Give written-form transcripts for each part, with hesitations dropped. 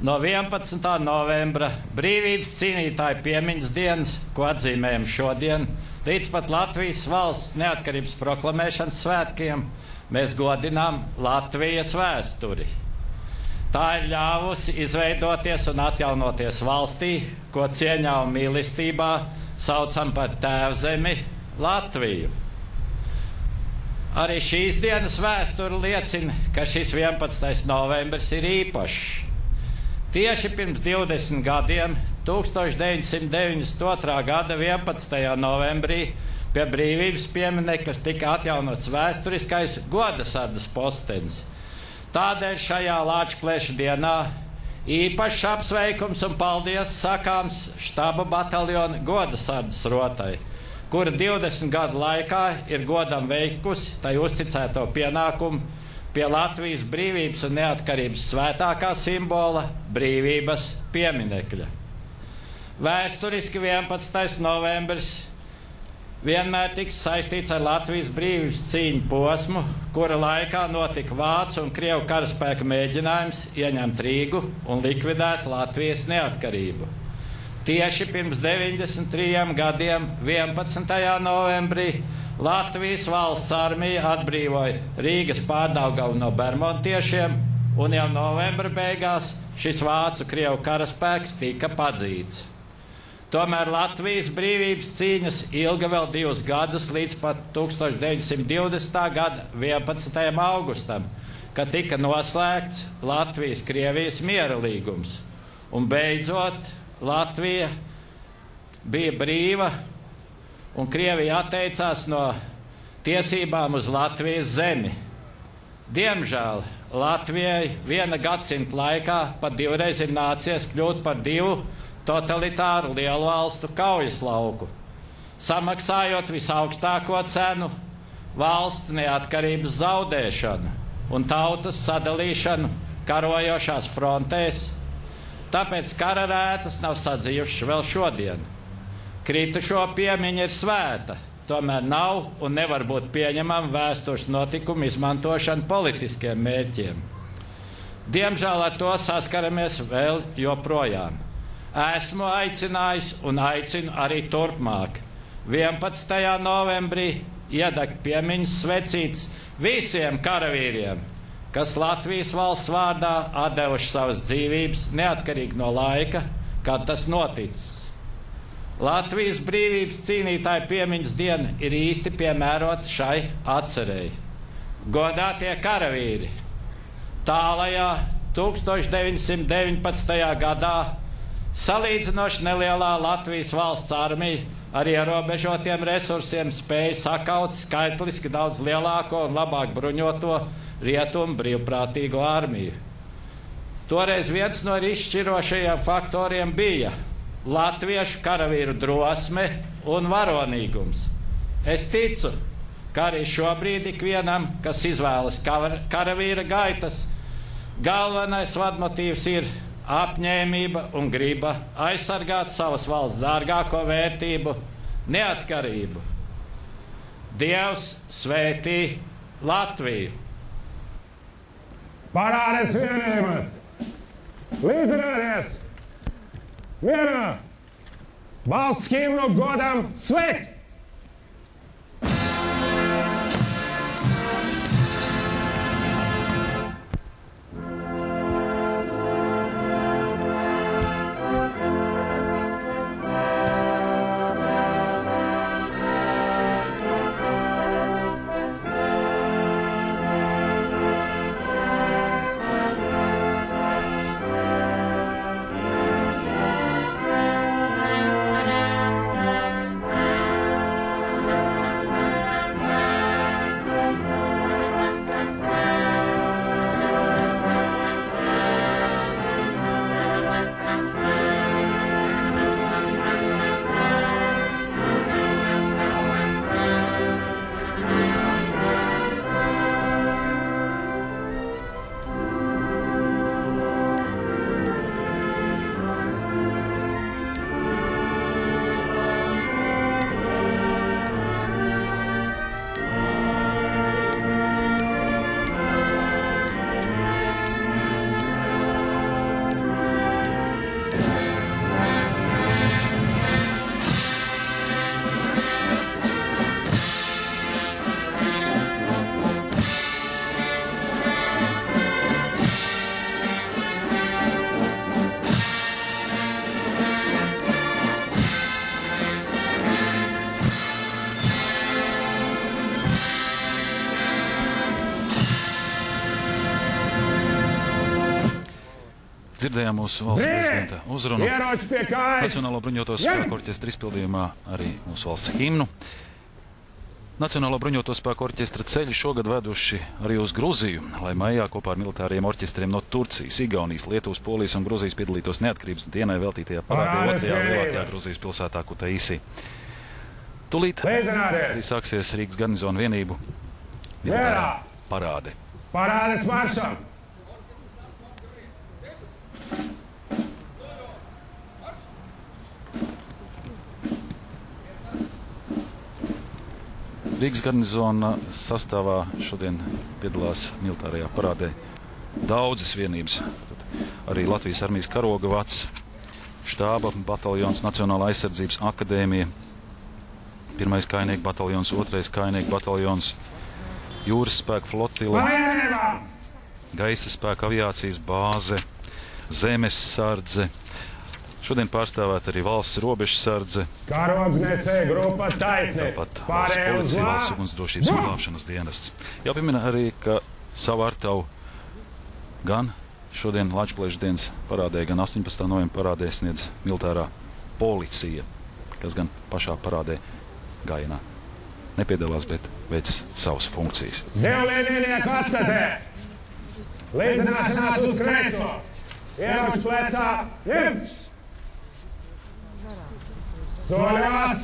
No 11. novembra brīvības cīnītāju piemiņas dienas, ko atzīmējam šodien, līdz pat Latvijas valsts neatkarības proklamēšanas svētkiem, mēs godinām Latvijas vēsturi. Tā ir ļāvusi izveidoties un atjaunoties valstī, ko cieņā un mīlestībā saucam par tēvzemi Latviju. Arī šīs dienas vēsture liecina, ka šis 11. novembris ir īpašs. Tieši pirms 20 gadiem, 1992. gada 11. novembrī, pie brīvības pieminekļa tika atjaunots vēsturiskais godasardas postenis. Tādēļ šajā Lāčplēša dienā īpašs apsveikums un paldies sakāms štaba bataljona godasardas rotai, kura 20 gadu laikā ir godam veikusi tai uzticēto pienākumu pie Latvijas brīvības un neatkarības svētākā simbola brīvības pieminekļa. Vēsturiski 11. novembris vienmēr tiks saistīts ar Latvijas brīvības cīņu posmu, kura laikā notika Vācu un Krievu karaspēka mēģinājums ieņemt Rīgu un likvidēt Latvijas neatkarību. Tieši pirms 93 gadiem, 11. novembrī, Latvijas valsts armija atbrīvoja Rīgas pārdaugavu no bermontiešiem, un jau novembra beigās šis Vācu Krievu karaspēks tika padzīts. Tomēr Latvijas brīvības cīņas ilga vēl 2 gadus līdz pat 1920. gada 11. augustam, kad tika noslēgts Latvijas-Krievijas miera līgums, un beidzot Latvija bija brīva, un Krievija atteicās no tiesībām uz Latvijas zemi. Diemžēl Latvijai viena gadsimta laikā pat 2 reiz ir nācies kļūt par 2 totalitāru lielu valstu kaujas lauku, samaksājot visaugstāko cenu valsts neatkarības zaudēšanu un tautas sadalīšanu karojošās frontēs, tāpēc kara rētas nav sadzījušas vēl šodien. Kritušo piemiņa ir svēta, tomēr nav un nevar būt pieņemama vēstures notikumu izmantošana politiskiem mērķiem. Diemžēl ar to saskaramies vēl joprojām. Esmu aicinājis un aicinu arī turpmāk 11. novembrī iedegt piemiņas svecītes visiem karavīriem, kas Latvijas valsts vārdā atdevuši savas dzīvības neatkarīgi no laika, kad tas noticis. Latvijas brīvības cīnītāju piemiņas diena ir īsti piemērota šai atcerei. Godātie karavīri, tālajā 1919. gadā salīdzinoši nelielā Latvijas valsts armija ar ierobežotiem resursiem spēja sakaut skaitliski daudz lielāko un labāk bruņoto rietumu brīvprātīgo armiju. Toreiz viens no izšķirošajiem faktoriem bija latviešu karavīru drosme un varonīgums. Es ticu, ka arī šobrīd ikvienam, kas izvēlas karavīra gaitas, galvenais vadmotīvs ir apņēmība un griba aizsargāt savas valsts dārgāko vērtību – neatkarību. Dievs svētī Latviju! Parādes vienības! Līdzrādies! Vienā! Valsts himnu godam sveikt! Dzirdējām mūsu valsts prezidenta uzrunu. Ieroči pie kājas! Nacionālo bruņoto spēku orķestra izpildījumā arī mūsu valsts himnu. Nacionālo bruņoto spēku orķestra ceļi šogad veduši arī uz Gruziju, lai maijā kopā ar militāriem orķestriem no Turcijas, Igaunijas, Lietuvas, Polijas un Gruzijas piedalītos neatkarības dienai veltītajā parādē otrajā lielākajā Gruzijas pilsētā Kutaisi. Tūlīt arī sāksies Rīgas garnizona vienību militārā parāde. Parādes maršam! Rīgas garnizona sastāvā šodien piedalās militārajā parādē daudzas vienības. Arī Latvijas armijas karoga vads, štāba bataljons, Nacionālā aizsardzības akadēmija, 1. kājnieku bataljons, 2. kājnieku bataljons, jūras spēku flotile, gaisa spēku aviācijas bāze, zemes sardze. Šodien pārstāvēt arī valsts robežsardze, Karognesēja grupa Taisne, tāpat valsts policija, valsts ugunsdrošības un glābšanas dienests. Jāpiemina arī, ka savu artavu gan šodien Lačplēša dienas parādē, gan 18. novembra parādē sniedz militārā policija, kas gan pašā parādē gājienā nepiedalās, bet veic savas funkcijas. Divlielnieku atstatē! Līdzināšanās uz kreiso! Ieroči plecā! Ņemt! Soļās!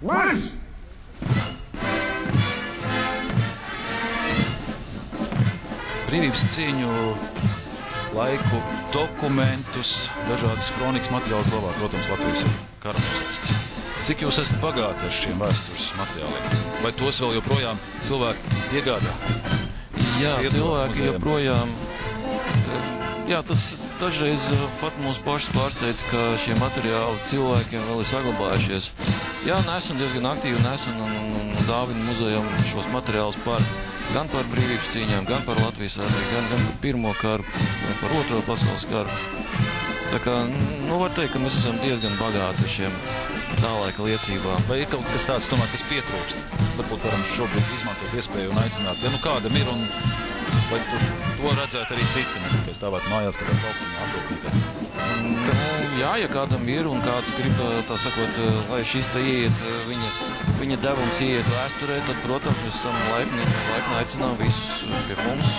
Marš! Brīvības cīņu laiku dokumentus, dažādas kronikas materiālus glabā, protams, Latvijas kara muzejs. Cik jūs esat bagāti ar šiem vēstures materiāliem? Vai tos vēl joprojām cilvēki iegādā? Jā, cilvēki joprojām. Jā, tas dažreiz pat mūs pašus pārsteidz, ka šie materiāli cilvēkiem vēl ir saglabājušies. Jā, nesam diezgan aktīvi un dāvina muzejam šos materiālus gan par brīvības cīņām, gan par Latvijas armiju, gan par Pirmo karu, gan par Otro pasaules karu. Tā kā, var teikt, ka mēs esam diezgan bagāti ar šiem tā laika liecībām. Vai ir kaut kas tāds, tomēr, kas pietrūkst? Varbūt varam šobrīd izmantot iespēju un aicināt, ja kādam ir, un vai to redzētu arī citi, ne tikai stāvēt mājās, kādā balkonā aprūpītē? Jā, ja kādam ir un kāds grib, tā sakot, lai šis te ieiet, viņa devums ieiet vēsturē, tad, protams, mēs esam laipni aicinām visus pie mums.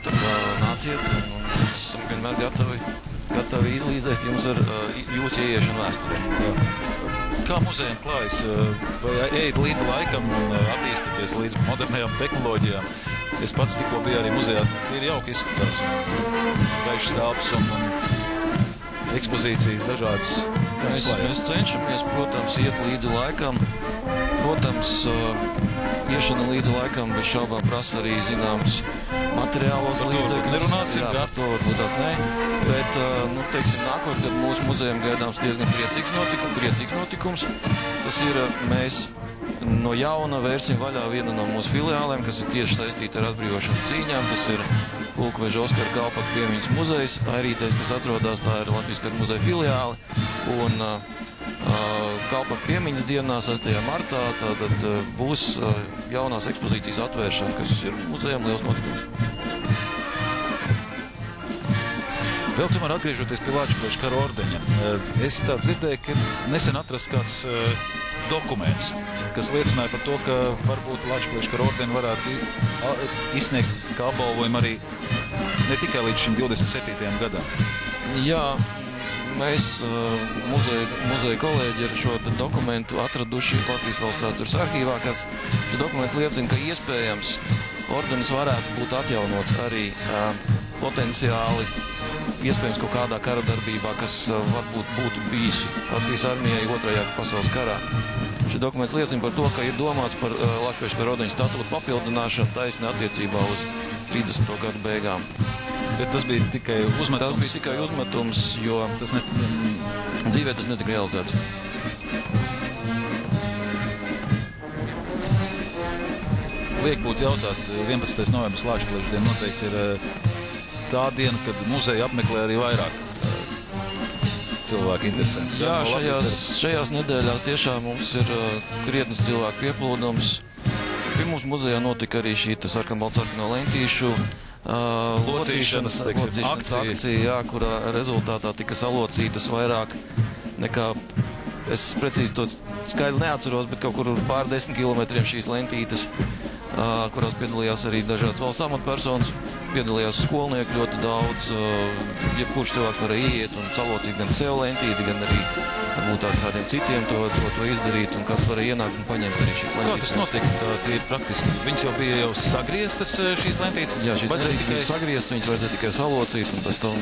Tā kā nāciet un mēs esam vienmēr gatavi izlīdzēt jums ar jūsu ieiešanu vēsturē. Kā muzejam klājas? Vai ejat līdz laikam un attīstaties līdz modernajām tehnoloģijām? Es pats tikko biju arī muzejā. Tie ir jauki izskatās. Gaišs telpas un ekspozīcijas dažādas. Mēs cenšamies, protams, iet līdzi laikam. Protams, iešana līdzi laikam bez šaubām prasa arī zināms materiālos līdzekļus. Nerunāsim, jā, par to varbūt tās ne. Bet, teiksim, nākošais gadu mūsu muzejam gaidāms diezgan priecīgs notikums. Tas ir, mēs no jauna vērsim vaļā vienu no mūsu filiālēm, kas ir tieši saistīta ar atbrīvošanas cīņām. Tas ir Pulkveža Oskara Kalpaka piemiņas muzejs, Airītais, kas atrodas, tā ir Latvijas kara muzeja filiāli. Un Kalpaka piemiņas dienā, 6. martā, tātad būs jaunās ekspozīcijas atvēršana, kas ir muzejam liels notikums. Vēl tomēr atgriežoties pie Lačplēša kara ordeņa, es tā dzirdēju, ka nesen atrasts kāds dokuments, kas liecināja par to, ka varbūt Lačplēša kara ordeni varētu izsniegt kā apbalvojumu arī ne tikai līdz šim 27. gadam. Jā, mēs muzeja kolēģi ar šo dokumentu atraduši Latvijas valsts vēstures arhīvā, kas šo dokumentu liecina, ka iespējams ordenis varētu būt atjaunots arī potenciāli, iespējams kaut kādā kara darbībā, kas varbūt būtu bijis Latvijas armijai Otrajā pasaules karā. Šis dokuments liecina par to, ka ir domāts par Lačplēša kara ordeņa statūtu papildināšanu taisni attiecībā uz 30. gadu beigām. Bet tas bija tikai uzmetums? Tas bija tikai uzmetums, jo dzīvē tas netika realizēts. Liek būtu jautāt, 11. novembris Lačplēša diena noteikti ir tā diena, kad muzeja apmeklē arī vairāk cilvēku interesanti. Jā, šajās nedēļās tiešām mums ir krietnes cilvēku pieplūdums. Pie mums muzejā notika arī šī sarkanbaltsarkano lentīšu locīšanas akcija, jā, kurā rezultātā tika salocītas vairāk nekā, es precīzi to skaidri neatceros, bet kaut kur pār 10 kilometriem šīs lentītes, kurās piedalījās arī dažādas valsts amatpersonas, piedalījās skolnieki ļoti daudz, jebkurš cilvēks varēja iet un salocīt gan sev lentīti, gan arī varbūt tās kādiem citiem to izdarīt, un kāds varēja ienākt un paņemt arī šīs lentītes. Kā tas notika? Tā ir praktiski. Viņas jau bija jau sagrieztas šīs lentītes? Jā, šīs lentītes bija sagrieztas, viņas vajadzēja tikai salocīt un pēc tam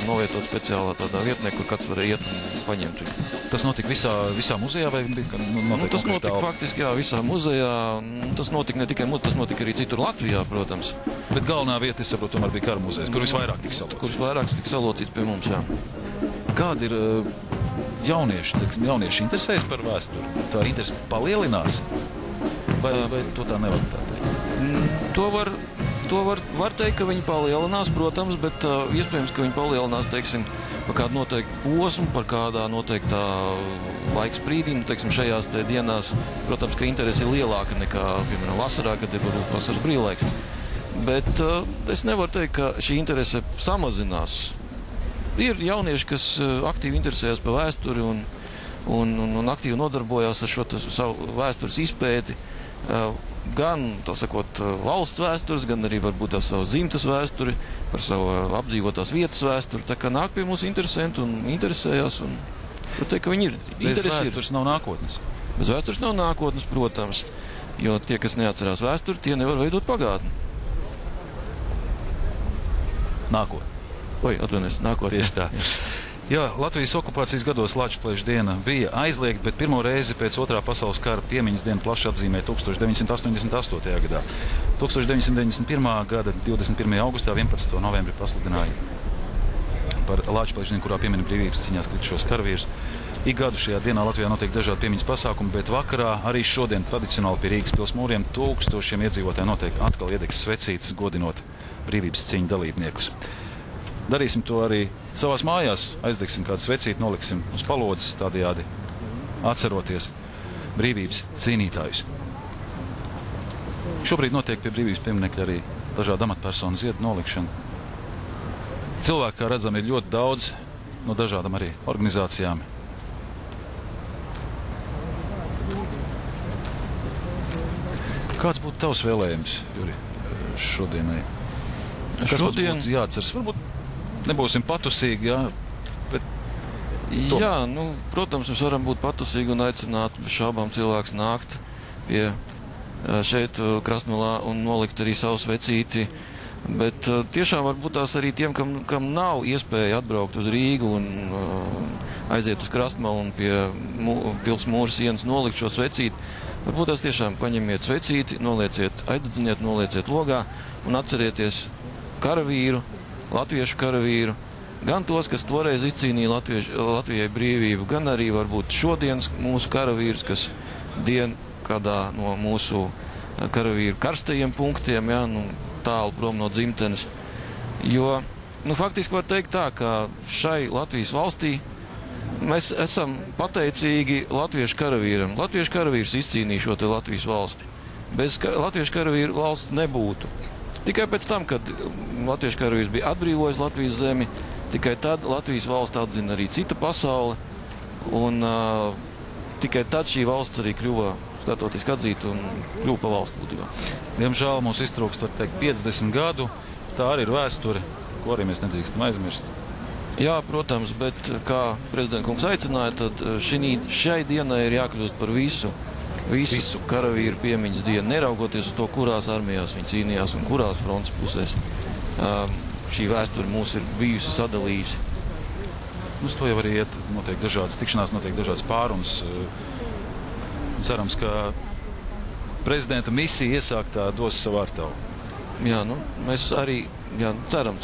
novietot speciālā tādā vietnē, kur kāds varēja iet un paņemt viņu. Tas notika visā muzejā vai bija tas notika faktiski, jā, visā muzejā. Tas notika ne tikai muzejā, tas notika arī citur Latvijā, protams. Bet galvenā vieta, es saprotu, tomēr bija Kara muzejs, kur visvairāk tika salocīts. Kur visvairāk tika salocīts pie mums, jā. Kādi ir jaunieši interesējas par vēsturi? Tā interese palielinās? Vai to tā nevar tā teikt? To var teikt, ka viņi palielinās, protams, bet iespējams, ka viņi palielinās, teiksim, par kādu noteiktu posmu, par kādā noteiktā laika sprīdī. Teiksim, šajās te dienās, protams, ka interese ir lielāka nekā, piemēram, vasarā, kad ir varbūt vasaras brīvlaiks. Bet es nevaru teikt, ka šī interese samazinās. Ir jaunieši, kas aktīvi interesējas par vēsturi un aktīvi nodarbojās ar šo savu vēstures izpēti. Gan, tā sakot, valsts vēstures, gan arī varbūt tās savas dzimtas vēsturi, par savu apdzīvotās vietas vēsturi. Tā kā nāk pie mums interesanti un interesējās. Un, teikt, ka viņi ir Bez vēstures nav nākotnes. Bez vēstures nav nākotnes, protams. Jo tie, kas neatcerās vēsturi, tie nevar veidot pagātni. Nākotne. Atvainojies, nākotnē. Tieši tā. Jā, Latvijas okupācijas gados Lāčplēša diena bija aizliegta, bet pirmo reizi pēc Otrā pasaules kara piemiņas dienu plaši atzīmē 1988. gadā. 1991. gada 21. augustā 11. novembrī pasludināja par Lāčplēša dienu, kurā piemina brīvības cīņās kritušos karavīrus. Ik gadu šajā dienā Latvijā notiek dažādi piemiņas pasākumi, bet vakarā arī šodien tradicionāli pie Rīgas pils mūriem tūkstošiem iedzīvotāji notiek atkal iedegs svecītes, godinot brīvības cīņu dalībniekus. Darīsim to arī savās mājās, aizdegsim kādu svecīti, noliksim uz palodzes, tādējādi atceroties brīvības cīnītājus. Šobrīd notiek pie brīvības pieminekļa arī dažādu amatpersonu ziedu nolikšana. Cilvēki, kā redzam, ir ļoti daudz no dažādām arī organizācijām. Kāds būtu tavs vēlējums, Juri, šodienai? Kas Šodien būtu jāatceras? Varbūt nebūsim patusīgi, jā, bet... Jā, protams, mēs varam būt patusīgi un aicināt bez šābām cilvēks nākt pie šeit Krastmalā un nolikt arī savu svecīti, bet tiešām varbūt tās arī tiem, kam nav iespēja atbraukt uz Rīgu un aiziet uz Krastmalu un pie pils mūra sienas nolikt šo svecīti, varbūt tās tiešām paņemiet svecīti, nolieciet, aizdedziniet, nolieciet logā un atcerieties karavīru, latviešu karavīru, gan tos, kas toreiz izcīnīja Latvijai brīvību, gan arī varbūt šodienas mūsu karavīrus, kas kādā no mūsu karavīru karstajiem punktiem, jā, tālu prom no dzimtenes. Jo, faktiski var teikt tā, ka šai Latvijas valstī mēs esam pateicīgi latviešu karavīram. Latviešu karavīrs izcīnīja šo te Latvijas valsti. Bez latviešu karavīru valsts nebūtu. Tikai pēc tam, kad latviešu karavīrs bija atbrīvojis Latvijas zemi, tikai tad Latvijas valsts atzina arī cita pasaule, un tikai tad šī valsts arī kļuva starptautiski atzīta un kļuva pa valsts būtībā. Diemžēl mums iztrūkst, var teikt, 50 gadu. Tā arī ir vēsture, ko arī mēs nedrīkstam aizmirst. Jā, protams, bet kā prezidenta kungs aicināja, tad šai dienai ir jākļūst par visu karavīru piemiņas dienu, neraugoties uz to, kurās armijās viņi cīnījās un kurās frontes pusēs. Šī vēsture mūs ir bijusi sadalījusi. Uz to jau arī iet notiek dažādas tikšanās, notiek dažādas pārunas. Cerams, ka prezidenta misija iesāktā dos savu ārtavu. Jā, mēs arī ceram.